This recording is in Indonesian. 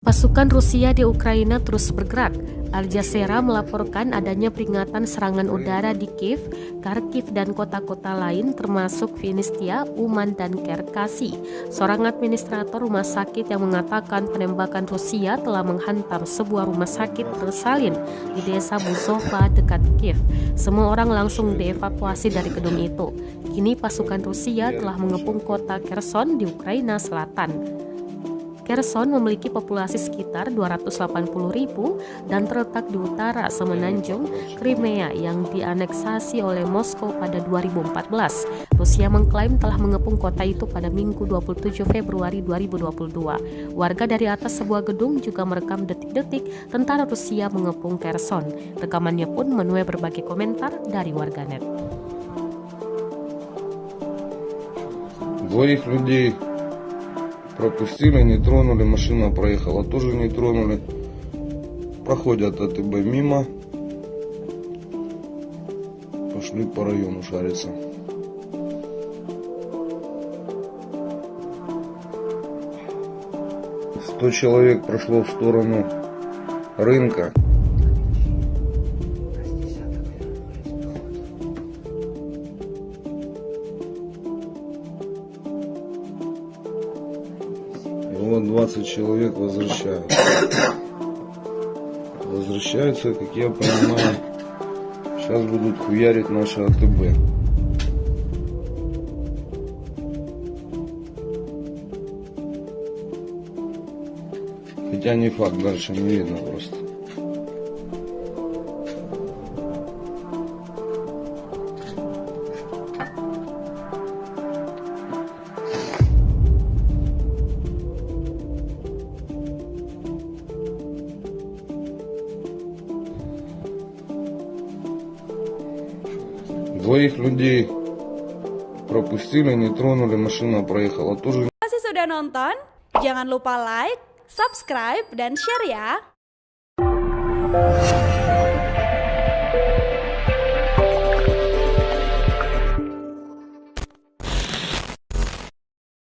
Pasukan Rusia di Ukraina terus bergerak. Al Jazeera melaporkan adanya peringatan serangan udara di Kiev, Kharkiv, dan kota-kota lain termasuk Vinnytsia, Uman, dan Cherkasy. Seorang administrator rumah sakit yang mengatakan penembakan Rusia telah menghantam sebuah rumah sakit bersalin di desa Buzova dekat Kiev. Semua orang langsung dievakuasi dari gedung itu. Kini pasukan Rusia telah mengepung kota Kherson di Ukraina Selatan. Kherson memiliki populasi sekitar 280.000 dan terletak di utara semenanjung Crimea yang dianeksasi oleh Moskow pada 2014. Rusia mengklaim telah mengepung kota itu pada Minggu 27 Februari 2022. Warga dari atas sebuah gedung juga merekam detik-detik tentara Rusia mengepung Kherson. Rekamannya pun menuai berbagai komentar dari warganet. Двоих людей пропустили, не тронули, машина проехала, тоже не тронули. Проходят АТБ мимо, пошли по району шариться. «100 человек прошло в сторону рынка. Вот 20 человек возвращаются, как я понимаю, сейчас будут хуярить наше АТБ. Хотя не факт, дальше не видно просто. Двоих людей пропустили, не тронули, машина проехала, тоже. Terima kasih sudah nonton, jangan lupa like, subscribe, dan share ya.